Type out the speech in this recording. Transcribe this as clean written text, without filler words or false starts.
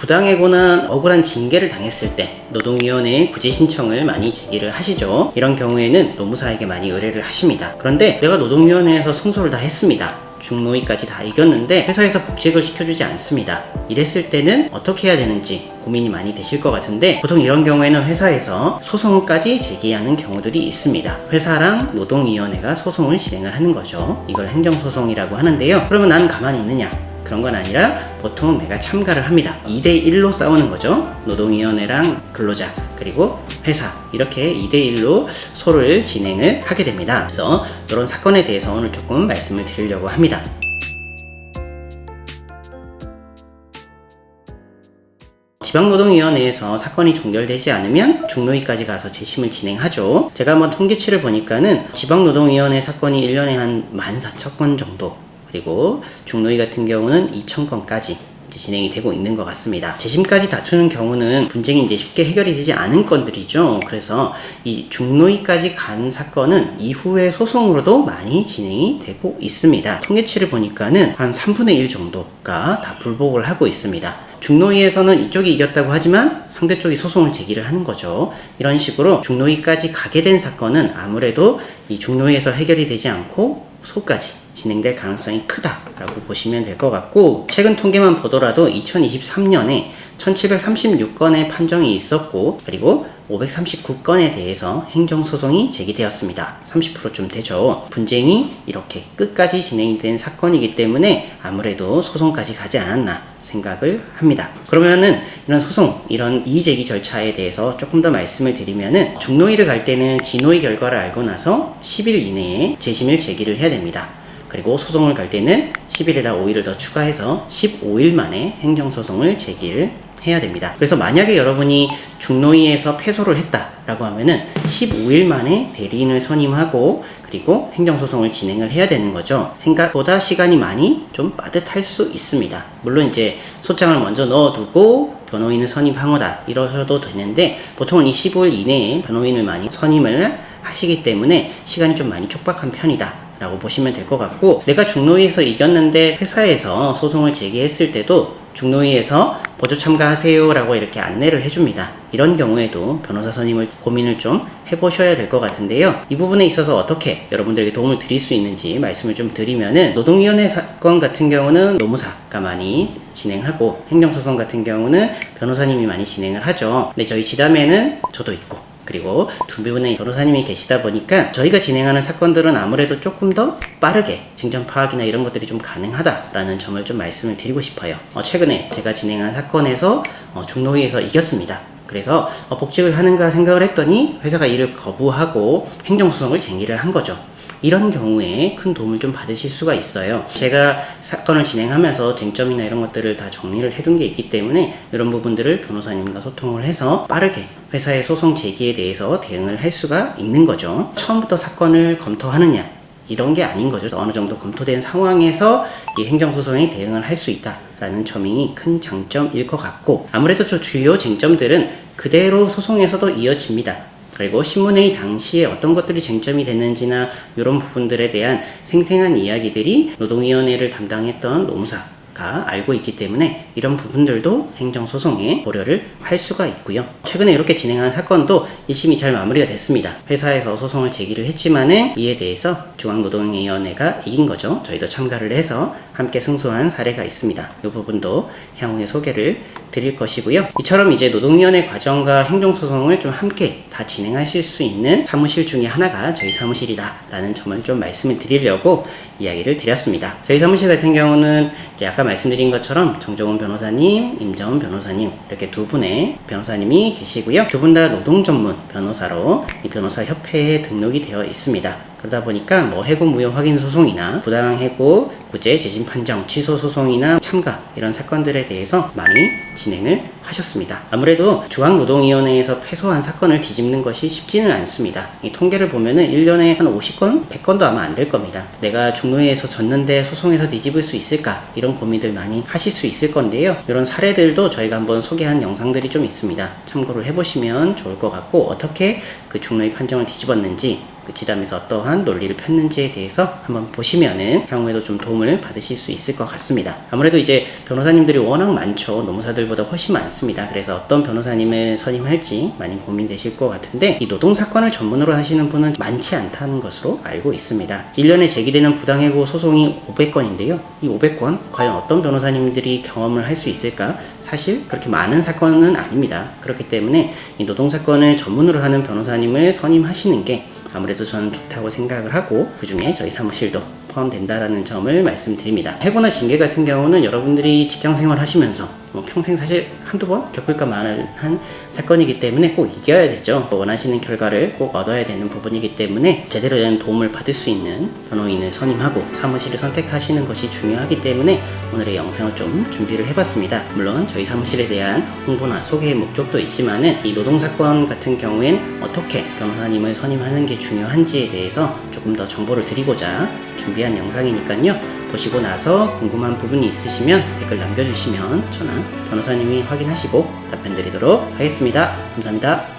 부당해고나 억울한 징계를 당했을 때 노동위원회에 구제 신청을 많이 제기를 하시죠. 이런 경우에는 노무사에게 많이 의뢰를 하십니다. 그런데 내가 노동위원회에서 승소를 다 했습니다. 중노위까지 다 이겼는데 회사에서 복직을 시켜주지 않습니다. 이랬을 때는 어떻게 해야 되는지 고민이 많이 되실 것 같은데, 보통 이런 경우에는 회사에서 소송까지 제기하는 경우들이 있습니다. 회사랑 노동위원회가 소송을 진행을 하는 거죠. 이걸 행정소송이라고 하는데요. 그러면 나는 가만히 있느냐? 그런 건 아니라 보통 내가 참가를 합니다. 2대1로 싸우는 거죠. 노동위원회랑 근로자 그리고 회사, 이렇게 2대1로 소를 진행을 하게 됩니다. 그래서 이런 사건에 대해서 오늘 조금 말씀을 드리려고 합니다. 지방노동위원회에서 사건이 종결되지 않으면 중노위까지 가서 재심을 진행하죠. 제가 한번 통계치를 보니까는 지방노동위원회 사건이 1년에 한 14,000건 정도, 그리고 중노위 같은 경우는 2,000건까지 진행이 되고 있는 것 같습니다. 재심까지 다투는 경우는 분쟁이 이제 쉽게 해결이 되지 않은 건들이죠. 그래서 이 중노위까지 간 사건은 이후에 소송으로도 많이 진행이 되고 있습니다. 통계치를 보니까는 한 3분의 1 정도가 다 불복을 하고 있습니다. 중노위에서는 이쪽이 이겼다고 하지만 상대 쪽이 소송을 제기를 하는 거죠. 이런 식으로 중노위까지 가게 된 사건은 아무래도 이 중노위에서 해결이 되지 않고 소까지 진행될 가능성이 크다라고 보시면 될 것 같고, 최근 통계만 보더라도 2023년에 1736건의 판정이 있었고, 그리고 539건에 대해서 행정소송이 제기되었습니다. 30%좀 되죠. 분쟁이 이렇게 끝까지 진행이 된 사건이기 때문에 아무래도 소송까지 가지 않았나 생각을 합니다. 그러면은 이런 소송, 이런 이의제기 절차에 대해서 조금 더 말씀을 드리면은, 중노위를 갈 때는 지노위 결과를 알고 나서 10일 이내에 재심을 제기를 해야 됩니다. 그리고 소송을 갈 때는 10일에다 5일을 더 추가해서 15일 만에 행정소송을 제기를 해야 됩니다. 그래서 만약에 여러분이 중노위에서 패소를 했다라고 하면은 15일 만에 대리인을 선임하고 그리고 행정소송을 진행을 해야 되는 거죠. 생각보다 시간이 많이 좀 빠듯할 수 있습니다. 물론 이제 소장을 먼저 넣어두고 변호인을 선임하거나 이러셔도 되는데, 보통은 이 15일 이내에 변호인을 많이 선임을 하시기 때문에 시간이 좀 많이 촉박한 편이다 라고 보시면 될 것 같고, 내가 중노위에서 이겼는데 회사에서 소송을 제기했을 때도 중노위에서 보조 참가하세요 라고 이렇게 안내를 해줍니다. 이런 경우에도 변호사 선임을 고민을 좀 해보셔야 될 것 같은데요. 이 부분에 있어서 어떻게 여러분들에게 도움을 드릴 수 있는지 말씀을 좀 드리면은, 노동위원회 사건 같은 경우는 노무사가 많이 진행하고, 행정소송 같은 경우는 변호사님이 많이 진행을 하죠. 근데 저희 지담에는 저도 있고, 그리고 두 분의 변호사님이 계시다 보니까 저희가 진행하는 사건들은 아무래도 조금 더 빠르게 쟁점 파악이나 이런 것들이 좀 가능하다라는 점을 좀 말씀을 드리고 싶어요. 최근에 제가 진행한 사건에서 중노위에서 이겼습니다. 그래서 복직을 하는가 생각을 했더니 회사가 이를 거부하고 행정소송을 제기를 한 거죠. 이런 경우에 큰 도움을 좀 받으실 수가 있어요. 제가 사건을 진행하면서 쟁점이나 이런 것들을 다 정리를 해둔 게 있기 때문에 이런 부분들을 변호사님과 소통을 해서 빠르게 회사의 소송 제기에 대해서 대응을 할 수가 있는 거죠. 처음부터 사건을 검토하느냐 이런 게 아닌 거죠. 어느 정도 검토된 상황에서 이 행정소송에 대응을 할 수 있다라는 점이 큰 장점일 것 같고, 아무래도 저 주요 쟁점들은 그대로 소송에서도 이어집니다. 그리고 신문회의 당시에 어떤 것들이 쟁점이 됐는지나 이런 부분들에 대한 생생한 이야기들이 노동위원회를 담당했던 노무사가 알고 있기 때문에 이런 부분들도 행정소송에 고려를 할 수가 있고요. 최근에 이렇게 진행한 사건도 1심이 잘 마무리가 됐습니다. 회사에서 소송을 제기를 했지만은 이에 대해서 중앙노동위원회가 이긴 거죠. 저희도 참가를 해서 함께 승소한 사례가 있습니다. 이 부분도 향후에 소개를 드릴 것이고요. 이처럼 이제 노동위원회 과정과 행정소송을 좀 함께 다 진행하실 수 있는 사무실 중에 하나가 저희 사무실이다 라는 점을 좀 말씀을 드리려고 이야기를 드렸습니다. 저희 사무실 같은 경우는 이제 아까 말씀드린 것처럼 정정훈 변호사님, 임정훈 변호사님 이렇게 두 분의 변호사님이 계시고요. 두 분 다 노동 전문 변호사로 이 변호사 협회에 등록이 되어 있습니다. 그러다 보니까 뭐 해고 무효 확인 소송이나 부당 해고 구제 재심 판정 취소 소송이나 참가 이런 사건들에 대해서 많이 진행을 하셨습니다. 아무래도 중앙노동위원회에서 패소한 사건을 뒤집는 것이 쉽지는 않습니다. 이 통계를 보면은 1년에 한 50건, 100건도 아마 안 될 겁니다. 내가 중노위에서 졌는데 소송에서 뒤집을 수 있을까? 이런 고민들 많이 하실 수 있을 건데요. 이런 사례들도 저희가 한번 소개한 영상들이 좀 있습니다. 참고를 해보시면 좋을 것 같고, 어떻게 그 중노위 판정을 뒤집었는지 그 지담에서 어떠한 논리를 폈는지에 대해서 한번 보시면은 향후에도 좀 도움을 받으실 수 있을 것 같습니다. 아무래도 이제 변호사님들이 워낙 많죠. 노무사들보다 훨씬 많습니다. 그래서 어떤 변호사님을 선임할지 많이 고민되실 것 같은데, 이 노동사건을 전문으로 하시는 분은 많지 않다는 것으로 알고 있습니다. 1년에 제기되는 부당해고 소송이 500건인데요. 이 500건 과연 어떤 변호사님들이 경험을 할 수 있을까? 사실 그렇게 많은 사건은 아닙니다. 그렇기 때문에 이 노동사건을 전문으로 하는 변호사님을 선임하시는 게 아무래도 저는 좋다고 생각을 하고, 그 중에 저희 사무실도 포함된다라는 점을 말씀드립니다. 해고나 징계 같은 경우는 여러분들이 직장생활 하시면서 평생 사실 한두 번 겪을까 말한 사건이기 때문에 꼭 이겨야 되죠. 원하시는 결과를 꼭 얻어야 되는 부분이기 때문에 제대로 된 도움을 받을 수 있는 변호인을 선임하고 사무실을 선택하시는 것이 중요하기 때문에 오늘의 영상을 좀 준비를 해봤습니다. 물론 저희 사무실에 대한 홍보나 소개의 목적도 있지만은 이 노동사건 같은 경우엔 어떻게 변호사님을 선임하는 게 중요한지에 대해서 조금 더 정보를 드리고자 준비한 영상이니까요. 보시고 나서 궁금한 부분이 있으시면 댓글 남겨주시면 저나 변호사님이 확인하시고 답변 드리도록 하겠습니다. 감사합니다.